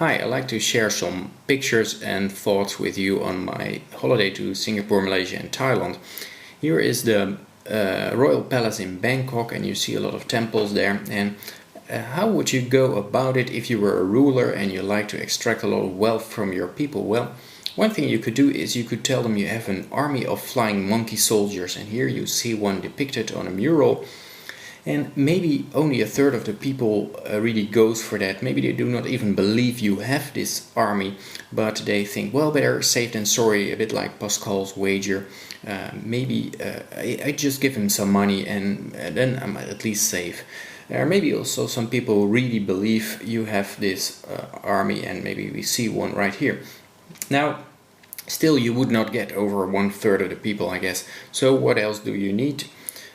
Hi, I'd like to share some pictures and thoughts with you on my holiday to Singapore, Malaysia and Thailand. Here is the Royal Palace in Bangkok, and you see a lot of temples there. And how would you go about it if you were a ruler and you like to extract a lot of wealth from your people? Well, one thing you could do is you could tell them you have an army of flying monkey soldiers, and here you see one depicted on a mural. And maybe only a third of the people really goes for that. Maybe they do not even believe you have this army, but they think, well, better safe than sorry, a bit like Pascal's wager. Maybe I just give him some money and then I'm at least safe. Or maybe also some people really believe you have this army, and maybe we see one right here. Now, still you would not get over 1/3 of the people, I guess. So what else do you need?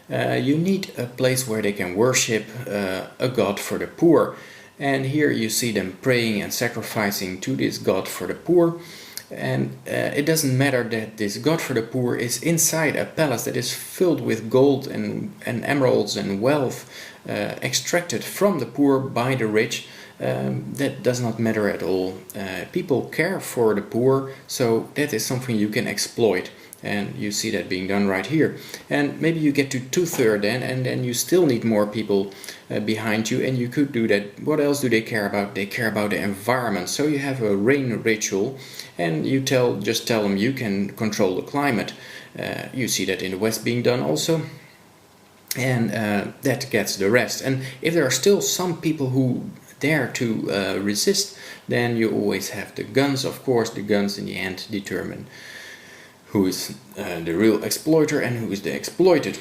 You need a place where they can worship a god for the poor. And here you see them praying and sacrificing to this god for the poor. And it doesn't matter that this god for the poor is inside a palace that is filled with gold and emeralds and wealth extracted from the poor by the rich. That does not matter at all. People care for the poor, so that is something you can exploit. And you see that being done right here. And maybe you get to 2/3 then, and then you still need more people behind you, and you could do that. What else do they care about? They care about the environment. So you have a rain ritual, and you just tell them you can control the climate. You see that in the West being done also. And that gets the rest. And if there are still some people who dare to resist, then you always have the guns. Of course, the guns in the end determine who is the real exploiter and who is the exploited.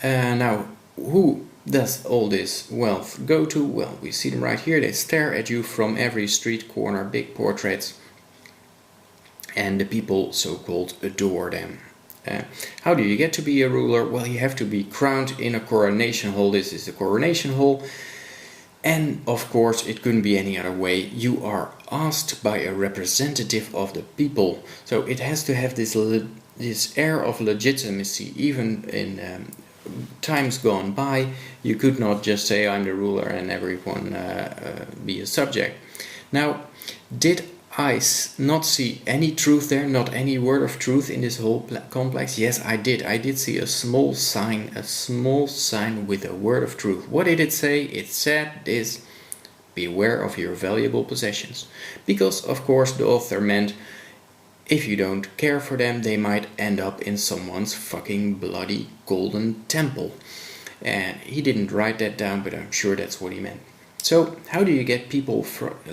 Now, who does all this wealth go to? Well, we see them right here. They stare at you from every street corner, big portraits, and the people so-called adore them. How do you get to be a ruler? Well, you have to be crowned in a coronation hall. This is the coronation hall. And of course, it couldn't be any other way. You are asked by a representative of the people. So it has to have this air of legitimacy. Even in times gone by, you could not just say, I'm the ruler and everyone be a subject. Now, did I not see any truth there, not any word of truth in this whole complex? Yes, I did. I did see a small sign with a word of truth. What did it say? It said this: beware of your valuable possessions. Because, of course, the author meant if you don't care for them, they might end up in someone's fucking bloody golden temple. And he didn't write that down, but I'm sure that's what he meant. So how do you get people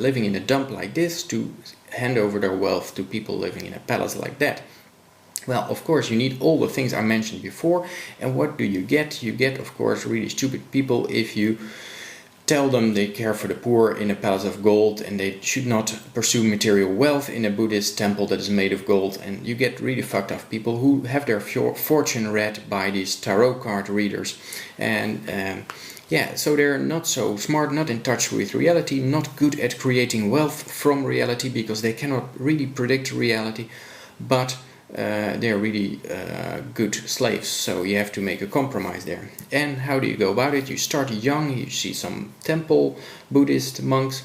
living in a dump like this to hand over their wealth to people living in a palace like that? Well, of course, you need all the things I mentioned before. And what do you get? You get, of course, really stupid people if you tell them they care for the poor in a palace of gold and they should not pursue material wealth in a Buddhist temple that is made of gold. And you get really fucked up people who have their fortune read by these tarot card readers. And yeah, so they're not so smart, not in touch with reality, not good at creating wealth from reality because they cannot really predict reality, but they're really good slaves, so you have to make a compromise there. And how do you go about it? You start young, you see some temple Buddhist monks,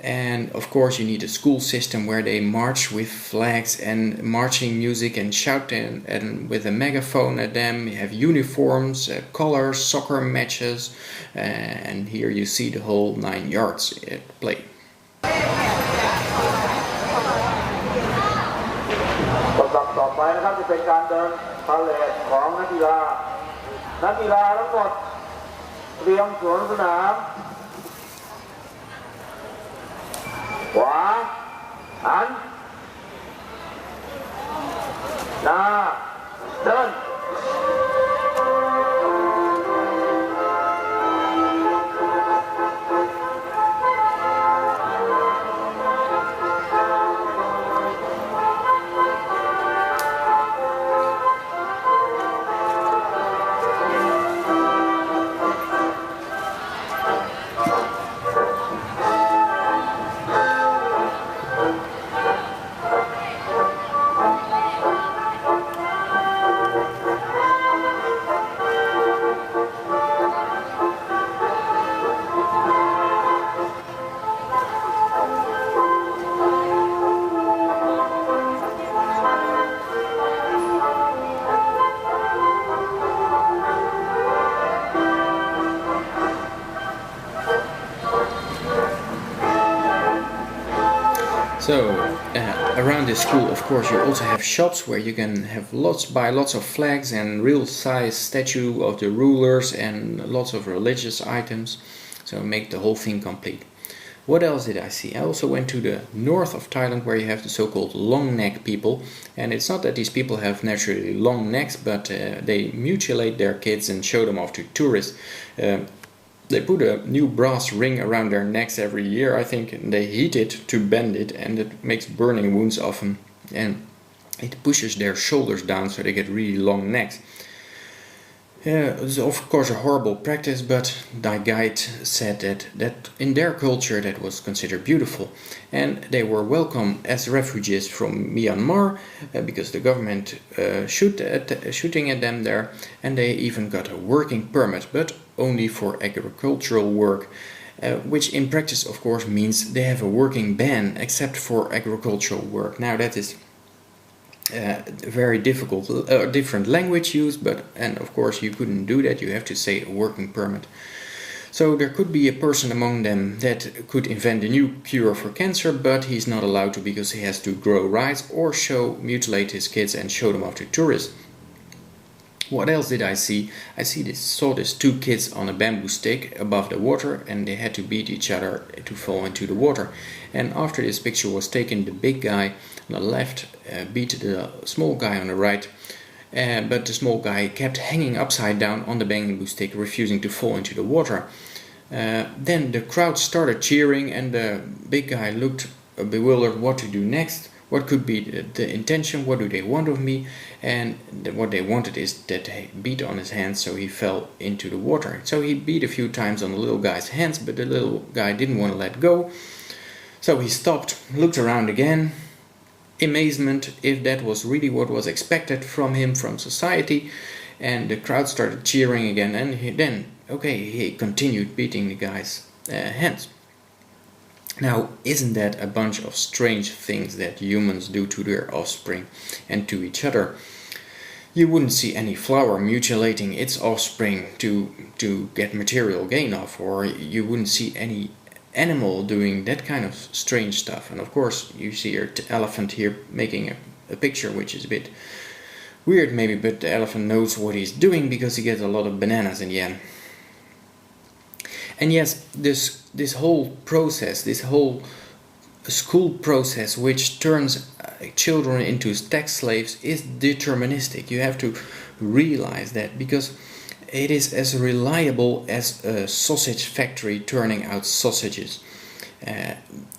and of course you need a school system where they march with flags and marching music and shout and with a megaphone at them. You have uniforms, colors, soccer matches, and here you see the whole 9 yards at play. ต่อไปนะครับจะเป็นการเดินพาเหรดของนักกีฬาทั้งหมดเตรียมสวนสนามขวาหันหน้าเดิน ข So around this school, of course, you also have shops where you can have buy lots of flags and real size statue of the rulers and lots of religious items. So make the whole thing complete. What else did I see? I also went to the north of Thailand where you have the so-called long neck people. And it's not that these people have naturally long necks, but they mutilate their kids and show them off to tourists. They put a new brass ring around their necks every year, I think, and they heat it to bend it, and it makes burning wounds often, and it pushes their shoulders down so they get really long necks. It's of course a horrible practice, but the guide said that in their culture that was considered beautiful, and they were welcome as refugees from Myanmar because the government shooting at them there, and they even got a working permit, but only for agricultural work, which in practice of course means they have a working ban except for agricultural work. Now that is very difficult, different language use, and of course you couldn't do that, you have to say a working permit. So there could be a person among them that could invent a new cure for cancer, but he's not allowed to because he has to grow rice or mutilate his kids and show them off to tourists. What else did I see? I saw these two kids on a bamboo stick above the water, and they had to beat each other to fall into the water. And after this picture was taken, the big guy on the left beat the small guy on the right, but the small guy kept hanging upside down on the bamboo stick, refusing to fall into the water. Then the crowd started cheering, and the big guy looked bewildered what to do next. What could be the intention? What do they want of me? And what they wanted is that they beat on his hands so he fell into the water. So he beat a few times on the little guy's hands, but the little guy didn't want to let go. So he stopped, looked around again, amazement if that was really what was expected from him, from society, and the crowd started cheering again, and he continued beating the guy's hands. Now, isn't that a bunch of strange things that humans do to their offspring and to each other? You wouldn't see any flower mutilating its offspring to get material gain off, or you wouldn't see any animal doing that kind of strange stuff. And of course, you see your elephant here making a picture which is a bit weird maybe, but the elephant knows what he's doing because he gets a lot of bananas in the end. And yes, this whole process, this whole school process which turns children into tax slaves is deterministic. You have to realize that, because it is as reliable as a sausage factory turning out sausages.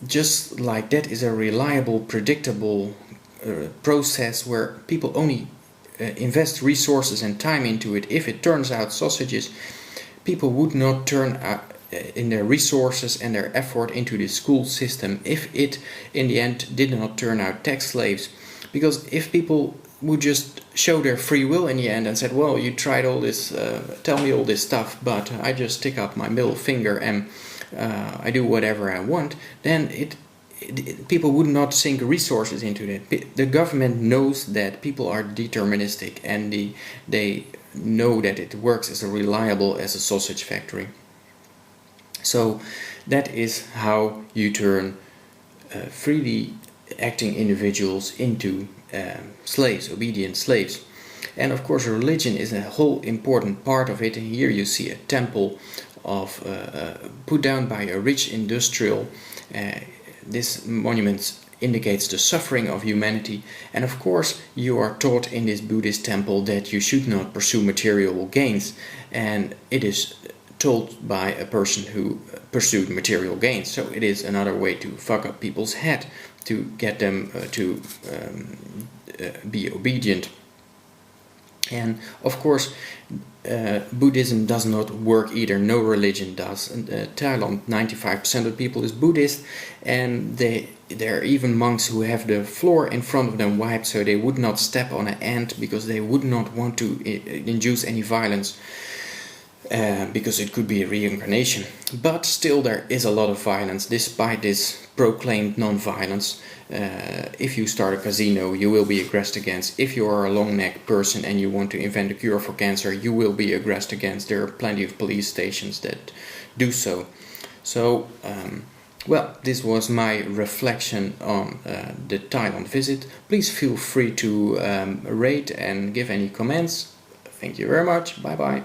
Just like that is a reliable, predictable process where people only invest resources and time into it. If it turns out sausages, people would not turn in their resources and their effort into the school system if it in the end did not turn out tax slaves. Because if people would just show their free will in the end and said, well, you tried all this, tell me all this stuff, but I just stick up my middle finger and I do whatever I want, then people would not sink resources into it. The government knows that people are deterministic, and they know that it works as reliable as a sausage factory. So that is how you turn freely acting individuals into slaves, obedient slaves. And of course religion is a whole important part of it. And here you see a temple put down by a rich industrial. This monument indicates the suffering of humanity, and of course you are taught in this Buddhist temple that you should not pursue material gains, and it is told by a person who pursued material gains. So it is another way to fuck up people's head, to get them to be obedient. And of course Buddhism does not work either. No religion does. In Thailand, 95% of people is Buddhist, and there are even monks who have the floor in front of them wiped so they would not step on an ant, because they would not want to induce any violence, because it could be a reincarnation. But still there is a lot of violence despite this proclaimed non-violence. If you start a casino, you will be aggressed against. If you are a long-necked person and you want to invent a cure for cancer, you will be aggressed against. There are plenty of police stations that do so. So Well, this was my reflection on the Thailand visit. Please feel free to rate and give any comments. Thank you very much. Bye bye.